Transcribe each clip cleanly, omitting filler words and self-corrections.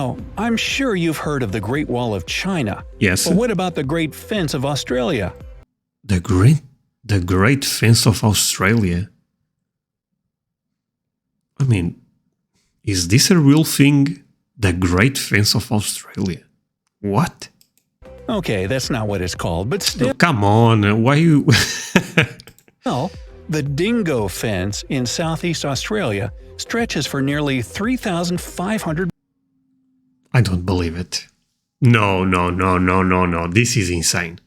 Oh, I'm sure you've heard of the Great Wall of China. Yes. But what about the Great Fence of Australia? The Great Fence of Australia. I mean, is this a real thing? The Great Fence of Australia. What? Okay, that's not what it's called, but still, Come on, why you... the Dingo Fence in Southeast Australia stretches for nearly 3,500. I don't believe it. No. This is insane.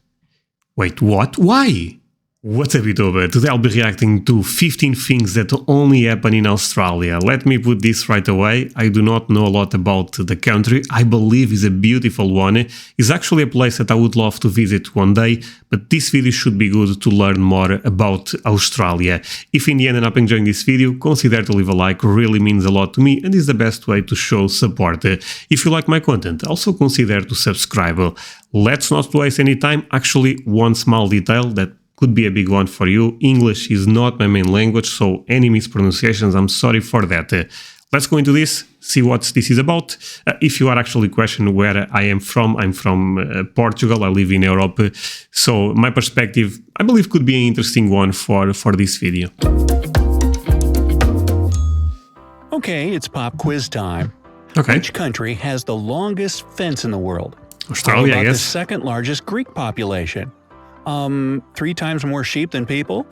Wait, what? Why? What's up, YouTube? Today I'll be reacting to 15 things that only happen in Australia. Let me put this right away. I do not know a lot about the country. I believe it's a beautiful one. It's actually a place that I would love to visit one day, but this video should be good to learn more about Australia. If in the end end up enjoying this video, consider to leave a like, really means a lot to me and is the best way to show support. If you like my content, also consider to subscribe. Let's not waste any time. Actually, one small detail that could be a big one for you. English is not my main language, so any mispronunciations, I'm sorry for that. Let's go into this, see what this is about. If you are actually questioning where I am from, I'm from Portugal, I live in Europe, so my perspective, I believe, could be an interesting one for this video. Okay, it's pop quiz time. Okay. Which country has the longest fence in the world? Australia, How I about guess. the second largest Greek population? 3 times more sheep than people?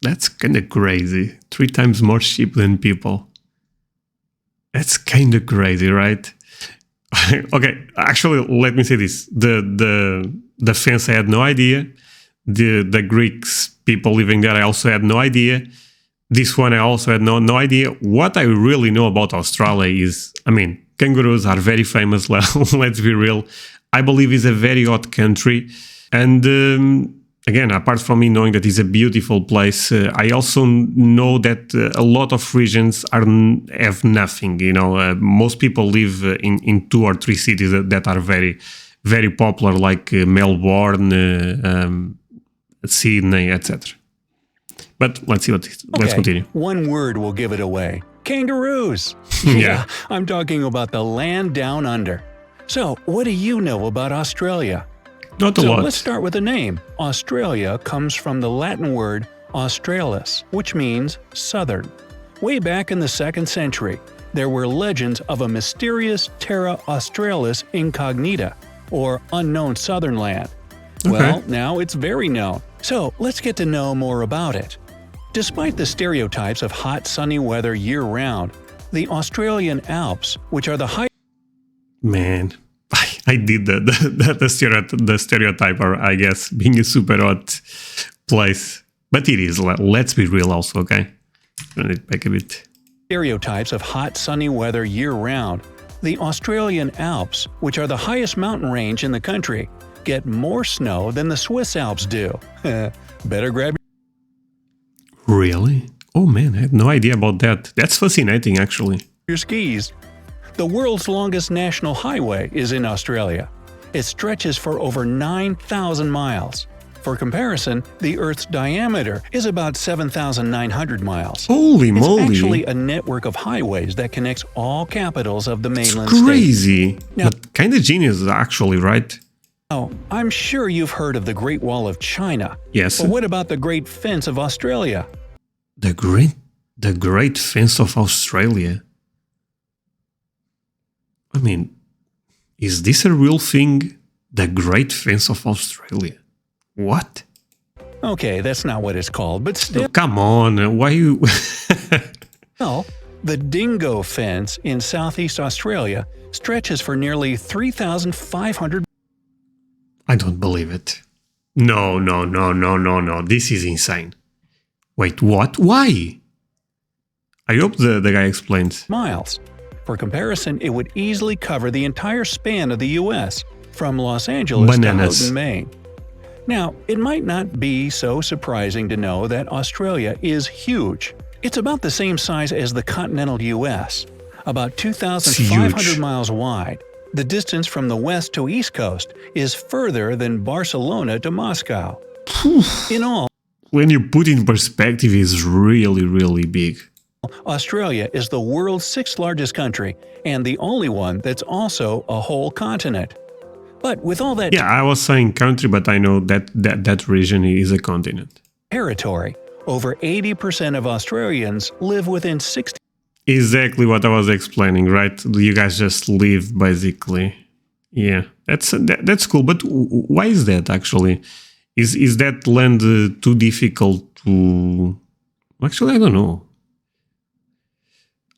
That's kind of crazy. 3 times more sheep than people. That's kind of crazy, right? Okay, actually, let me say this. The fence, I had no idea. The Greeks, people living there, I also had no idea. This one, I also had no idea. What I really know about Australia is, I mean, kangaroos are very famous, let's be real. I believe it's a very hot country. And again, apart from me knowing that it's a beautiful place, I also know that a lot of regions have nothing. You know, most people live in 2 or 3 cities that are very, very popular, like Melbourne, Sydney, etc. But let's see let's continue. One word will give it away. Kangaroos! Yeah. I'm talking about the land down under. So, what do you know about Australia? Not a lot. Let's start with the name. Australia comes from the Latin word australis, which means southern. Way back in the 2nd century, there were legends of a mysterious Terra Australis Incognita, or unknown southern land. Okay. Well, now it's very known. So let's get to know more about it. Despite the stereotypes of hot, sunny weather year-round, the Australian Alps, which are the highest... Man, I did the stereotype, or I guess, being a super hot place. But it is, let's be real also, okay? Run it back a bit. Stereotypes of hot, sunny weather year-round, the Australian Alps, which are the highest mountain range in the country, get more snow than the Swiss Alps do. Better grab Really? Oh man, I had no idea about that. That's fascinating, actually. your skis. The world's longest national highway is in Australia. It stretches for over 9,000 miles. For comparison, the Earth's diameter is about 7,900 miles. Holy It's moly! actually a network of highways that connects all capitals of the It's mainland states. crazy! Now- But kind of genius, actually, right? Oh, I'm sure you've heard of the Great Wall of China. Yes. But what about the Great Fence of Australia? The Great Fence of Australia. I mean, is this a real thing? The Great Fence of Australia. What? Okay, that's not what it's called, but still, Come on, why you... the Dingo Fence in Southeast Australia stretches for nearly 3,500. I don't believe it. No. This is insane. Wait, what? Why? I hope the guy explains. miles. For comparison, it would easily cover the entire span of the U.S., from Los Angeles Bananas. to Houghton, Maine. Now, it might not be so surprising to know that Australia is huge. It's about the same size as the continental U.S., about 2,500 huge. miles wide. The distance from the west to east coast is further than Barcelona to Moscow. In all, When you put in perspective, it's really, really big. Australia is the world's sixth largest country and the only one that's also a whole continent. But with all that Yeah, I was saying country, but I know that region is a continent. territory, over 80% of Australians live within 60 Exactly what I was explaining, right? You guys just live basically. Yeah, that's cool. But why is that actually? Is that land too difficult to? Actually, I don't know.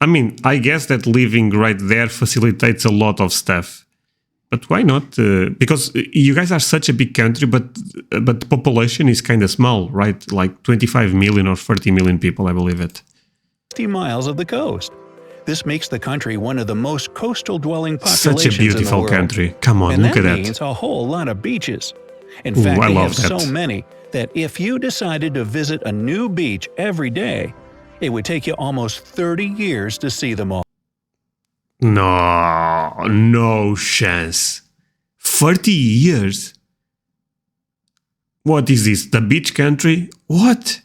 I mean, I guess that living right there facilitates a lot of stuff. But why not? Because you guys are such a big country, but the population is kind of small, right? Like 25 million or 30 million people, I believe it. miles of the coast. This makes the country one of the most coastal dwelling Such populations a beautiful in the world. country. Come on, And look that at means that. a whole lot of beaches. In Ooh, fact, I they love have that. so many that if you decided to visit a new beach every day, it would take you almost 30 years to see them all. No chance. 30 years? What is this? The beach country? What?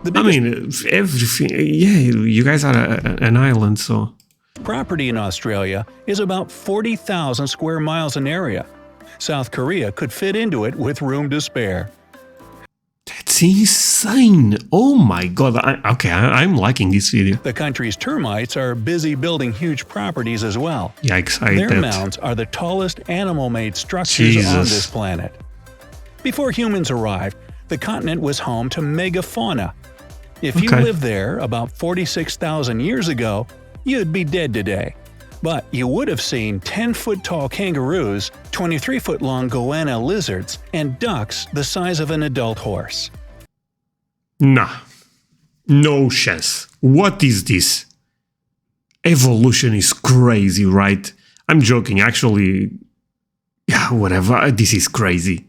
The I biggest mean, everything. Yeah, you guys are an island, so. property in Australia is about 40,000 square miles in area. South Korea could fit into it with room to spare. That's insane. Oh my god. I'm liking this video. The country's termites are busy building huge properties as well. Yikes, I hate Their that. mounds are the tallest animal-made structures on Jesus. this planet. Before humans arrived, the continent was home to megafauna. If you Okay. lived there about 46,000 years ago, you'd be dead today. But you would have seen 10-foot-tall kangaroos, 23-foot-long goanna lizards, and ducks the size of an adult horse. Nah. No chance. What is this? Evolution is crazy, right? I'm joking, actually. Yeah, whatever. This is crazy.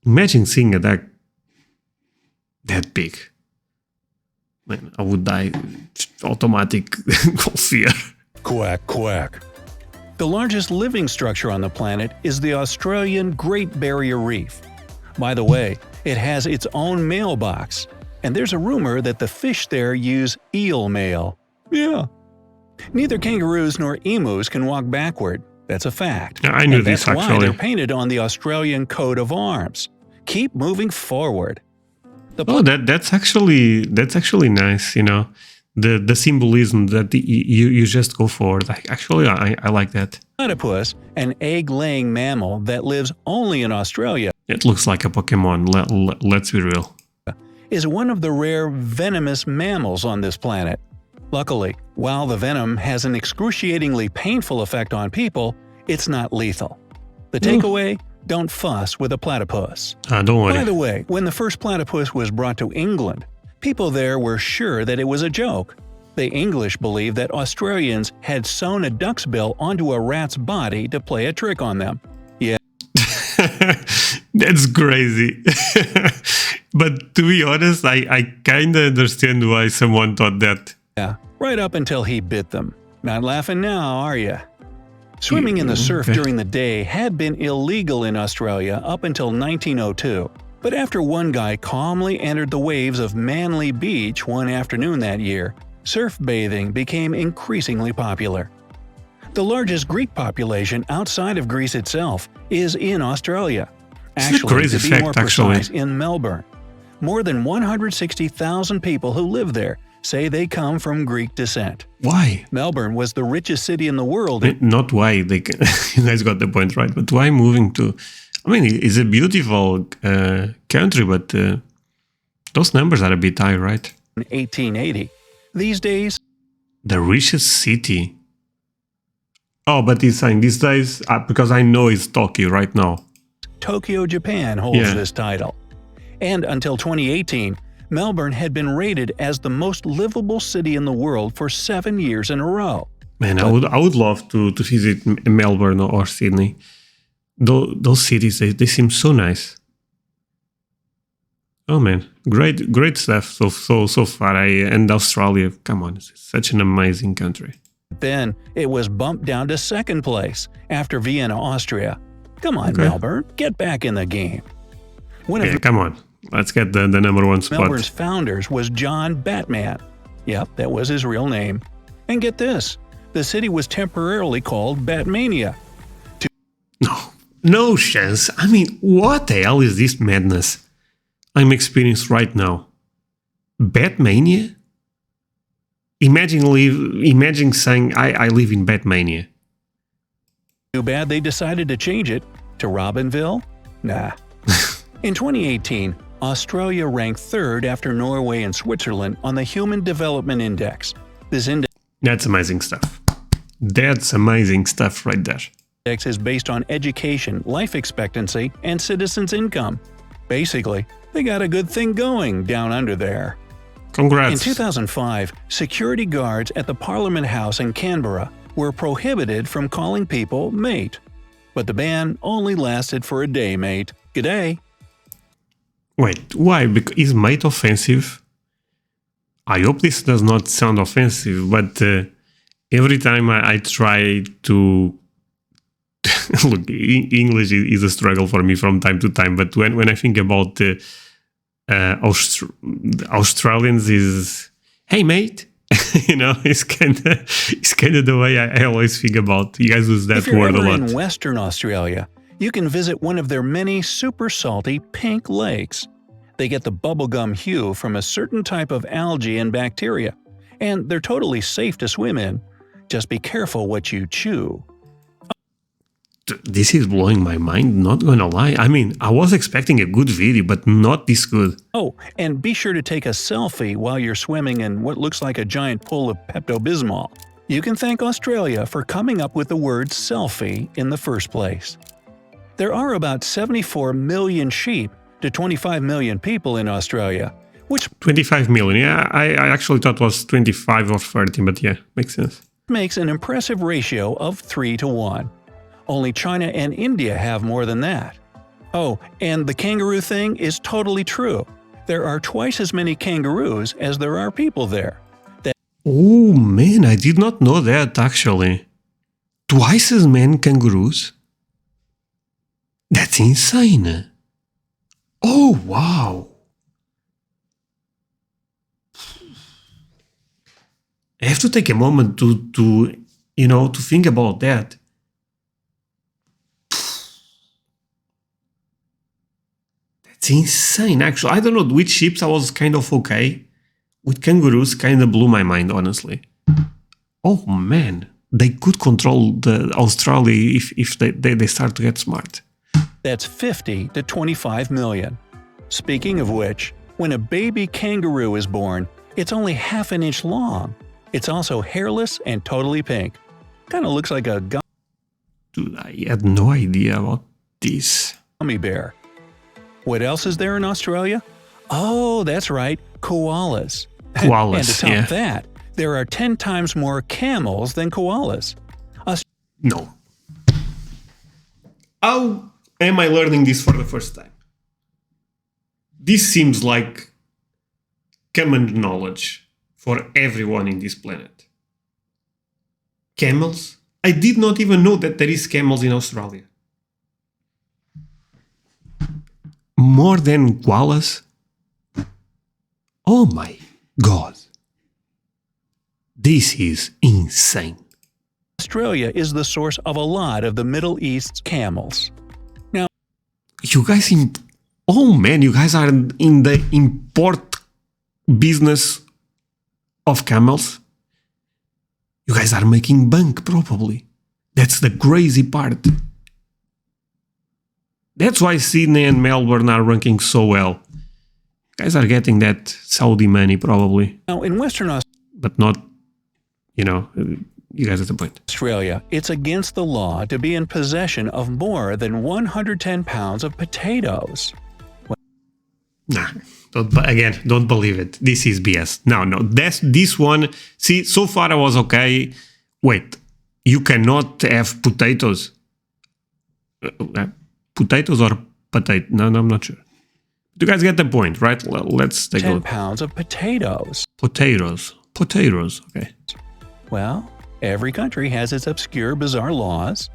Imagine seeing a duck that big. Man, I would die. Automatic fear. Quack, quack. The largest living structure on the planet is the Australian Great Barrier Reef. By the way, it has its own mailbox, and there's a rumor that the fish there use eel mail. Yeah. Neither kangaroos nor emus can walk backward. That's a fact. I knew And this, that's why actually. they're painted on the Australian coat of arms. Keep moving forward. Oh, that's actually nice. You know, the symbolism that you just go forward. I like that. Platypus, an egg-laying mammal that lives only in Australia, It looks like a Pokemon. Let's be real. is one of the rare venomous mammals on this planet. Luckily, while the venom has an excruciatingly painful effect on people, it's not lethal. The takeaway? Don't fuss with a platypus. Don't worry. By the way, when the first platypus was brought to England, people there were sure that it was a joke. The English believed that Australians had sewn a duck's bill onto a rat's body to play a trick on them. Yeah, That's crazy. But to be honest, I kind of understand why someone thought that. right up until he bit them. Not laughing now, are you? Swimming in the surf during the day had been illegal in Australia up until 1902. But after one guy calmly entered the waves of Manly Beach one afternoon that year, surf bathing became increasingly popular. The largest Greek population outside of Greece itself is in Australia. It's a Actually, crazy to be fact, more actually. precise, in Melbourne. More than 160,000 people who live there say they come from Greek descent. Why? Melbourne was the richest city in the world. Not why. You guys got the point right. But why moving to? I mean, it's a beautiful country, but those numbers are a bit high, right? In 1880. These days, The richest city. Oh, but he's saying these days because I know it's Tokyo right now. Tokyo, Japan holds Yeah. this title. And until 2018, Melbourne had been rated as the most livable city in the world for 7 years in a row. Man, I would love to visit Melbourne or Sydney. Those cities, they seem so nice. Oh man, great stuff so far. And Australia, come on, it's such an amazing country. Then it was bumped down to second place after Vienna, Austria. Come on, Okay. Melbourne, get back in the game. One of Yeah, come on, let's get the number one spot. Melbourne's founders was John Batman. Yep, that was his real name. And get this, the city was temporarily called Batmania. No chance. I mean, what the hell is this madness I'm experiencing right now? Batmania? Imagine saying I live in Batmania. Too bad they decided to change it to Robinville? Nah. In 2018, Australia ranked third after Norway and Switzerland on the Human Development Index. This That's amazing stuff. That's amazing stuff right there. index is based on education, life expectancy, and citizens' income. Basically, they got a good thing going down under there. Congrats. In 2005, security guards at the Parliament House in Canberra were prohibited from calling people mate. But the ban only lasted for a day, mate. G'day. Wait, why? Because is mate offensive? I hope this does not sound offensive, but every time I try to... Look, English is a struggle for me from time to time, but when I think about Australians is, hey mate, it's kind of the way I always think about. You guys use that word a lot. If you're ever in Western Australia, you can visit one of their many super salty pink lakes. They get the bubblegum hue from a certain type of algae and bacteria, and they're totally safe to swim in. Just be careful what you chew. This is blowing my mind, not gonna lie. I mean, I was expecting a good video, but not this good. Oh, and be sure to take a selfie while you're swimming in what looks like a giant pool of Pepto-Bismol. You can thank Australia for coming up with the word selfie in the first place. There are about 74 million sheep to 25 million people in Australia, which 25 million, yeah, I actually thought it was 25 or 30, but yeah, makes sense. makes an impressive ratio of 3 to 1. Only China and India have more than that. Oh, and the kangaroo thing is totally true. There are twice as many kangaroos as there are people there. Oh man, I did not know that actually. Twice as many kangaroos? That's insane. Oh wow. I have to take a moment to think about that. That's insane, actually. I don't know which ships I was kind of okay. With kangaroos, kind of blew my mind, honestly. Oh man, they could control the Australia if they start to get smart. That's 50 to 25 million. Speaking of which, when a baby kangaroo is born, it's only half an inch long. It's also hairless and totally pink. Kinda looks like a Dude, I had no idea about this. gummy bear. What else is there in Australia? Oh, that's right, koalas. Koalas, and to top yeah. that, there are 10 times more camels than koalas. No. How am I learning this for the first time? This seems like common knowledge for everyone in this planet. Camels? I did not even know that there is camels in Australia. More than koalas? Oh my god. This is insane. Australia is the source of a lot of the Middle East's camels. You guys you guys are in the import business of camels? You guys are making bank, probably. That's the crazy part. That's why Sydney and Melbourne are ranking so well. You guys are getting that Saudi money, probably. Now, in Western But not, you guys at the point. Australia, it's against the law to be in possession of more than 110 pounds of potatoes. Nah, don't believe it. This is BS. No, this one, see, so far I was okay. Wait, you cannot have potatoes. Potatoes or potato? No, I'm not sure. You guys get the point, right? Let's take a 10 look. pounds of potatoes. Potatoes, okay. Well, every country has its obscure, bizarre laws.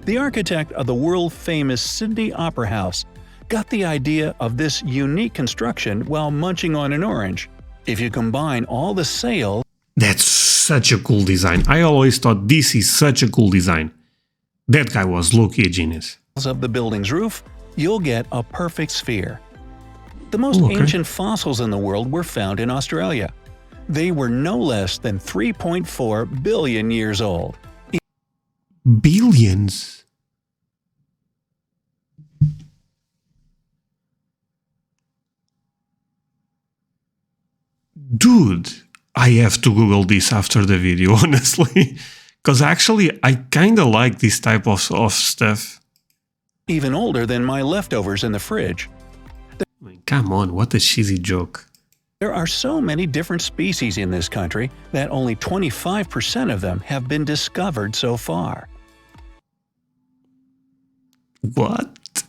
The architect of the world-famous Sydney Opera House got the idea of this unique construction while munching on an orange. If you combine all the sails That's such a cool design. I always thought this is such a cool design. That guy was low-key a genius. of the building's roof, you'll get a perfect sphere. The most Oh, okay. ancient fossils in the world were found in Australia. They were no less than 3.4 billion years old. Billions? Dude, I have to Google this after the video, honestly. Because actually, I kinda like this type of stuff. Even older than my leftovers in the fridge. I mean, come on, what a cheesy joke. There are so many different species in this country that only 25% of them have been discovered so far. What?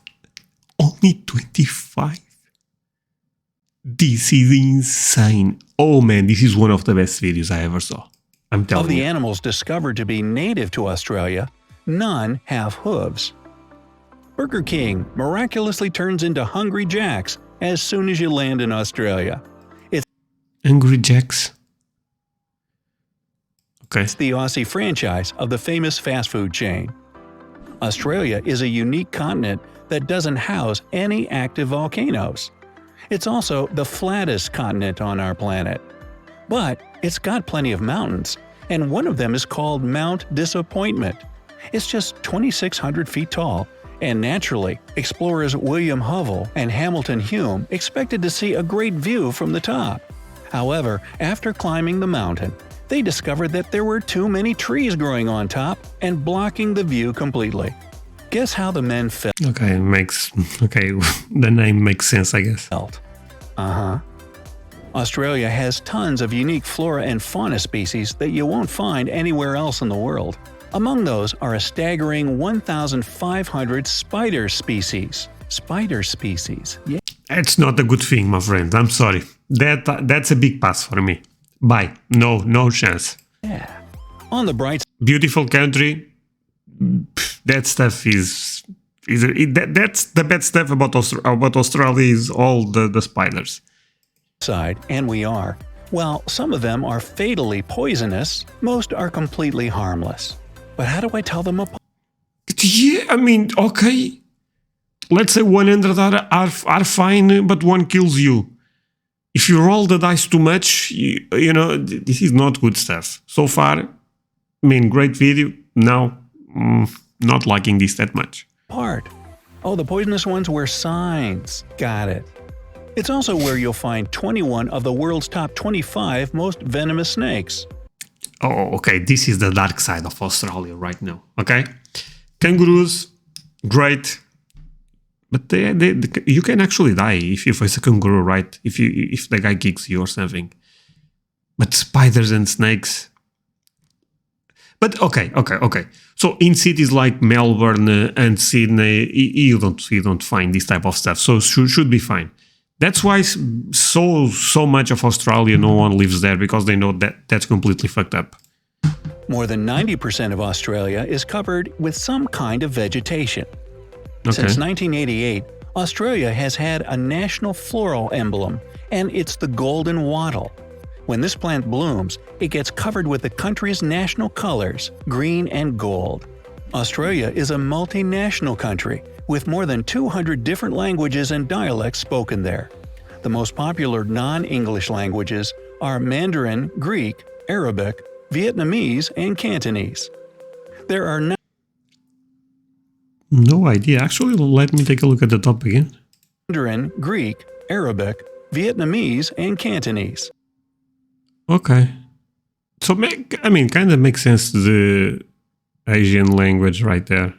Only 25? This is insane. Oh man, this is one of the best videos I ever saw. I'm Of telling the you. animals discovered to be native to Australia, none have hooves. Burger King miraculously turns into Hungry Jack's as soon as you land in Australia. Angry Jacks. Okay. It's the Aussie franchise of the famous fast food chain. Australia is a unique continent that doesn't house any active volcanoes. It's also the flattest continent on our planet. But it's got plenty of mountains, and one of them is called Mount Disappointment. It's just 2,600 feet tall, and naturally, explorers William Hovell and Hamilton Hume expected to see a great view from the top. However, after climbing the mountain, they discovered that there were too many trees growing on top and blocking the view completely. Guess how the men Okay, the name makes sense, I guess. felt? Australia has tons of unique flora and fauna species that you won't find anywhere else in the world. Among those are a staggering 1,500 spider species. Spider species. Yeah. That's not a good thing, my friend. I'm sorry. That's a big pass for me. Bye. No chance. On the bright Beautiful country. That stuff that's the bad stuff about Australia is all the spiders. side, and we are, while some of them are fatally poisonous, most are completely harmless. But how do I tell them apart? Yeah, I mean, okay. Let's say 100 are fine, but one kills you. If you roll the dice too much, you know, this is not good stuff. So far, I mean, great video. Now, not liking this that much. Oh, the poisonous ones were signs. Got it. It's also where you'll find 21 of the world's top 25 most venomous snakes. Oh, okay, this is the dark side of Australia right now, okay? Kangaroos, great. But you can actually die if you face a kangaroo, right? If the guy kicks you or something. But spiders and snakes... But okay. So in cities like Melbourne and Sydney, you don't find this type of stuff. So should be fine. That's why so much of Australia, no one lives there, because they know that that's completely fucked up. More than 90% of Australia is covered with some kind of vegetation. Okay. Since 1988, Australia has had a national floral emblem, and it's the golden wattle. When this plant blooms, it gets covered with the country's national colors, green and gold. Australia is a multinational country, with more than 200 different languages and dialects spoken there. The most popular non-English languages are Mandarin, Greek, Arabic, Vietnamese, and Cantonese. There are No idea. Actually, let me take a look at the top again. Mandarin, Greek, Arabic, Vietnamese, and Cantonese. Okay. So, I mean, kind of makes sense, the Asian language right there.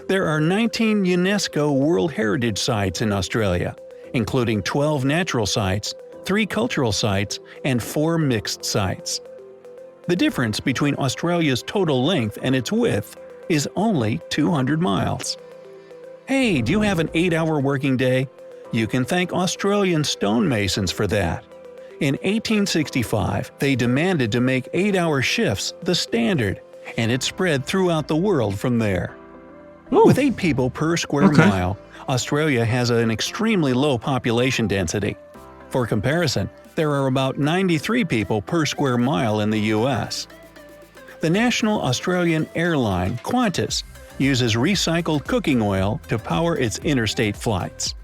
There are 19 UNESCO World Heritage Sites in Australia, including 12 natural sites, 3 cultural sites, and 4 mixed sites. The difference between Australia's total length and its width is only 200 miles. Hey, do you have an 8-hour working day? You can thank Australian stonemasons for that. In 1865, they demanded to make 8-hour shifts the standard, and it spread throughout the world from there. Oh, With 8 people per square Okay. mile, Australia has an extremely low population density. For comparison, there are about 93 people per square mile in the US. The national Australian airline, Qantas, uses recycled cooking oil to power its interstate flights.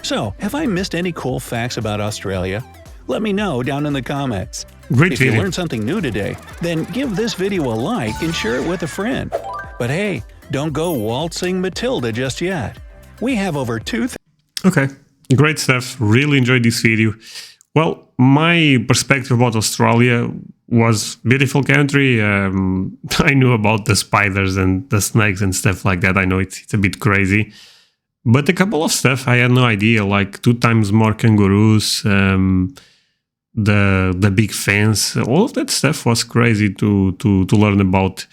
So, have I missed any cool facts about Australia? Let me know down in the comments. great If you video. learned something new today, then give this video a like and share it with a friend. But hey, don't go waltzing Matilda just yet. We have over 2,000 Okay, great stuff. Really enjoyed this video. Well, my perspective about Australia was beautiful country. I knew about the spiders and the snakes and stuff like that. I know it's a bit crazy. But a couple of stuff I had no idea, like 2 times more kangaroos, the big fence, all of that stuff was crazy to learn about.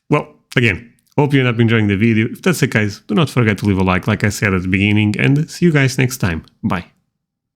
Well, again, hope you end up enjoying the video. If that's the case, do not forget to leave a like I said at the beginning, and see you guys next time. Bye.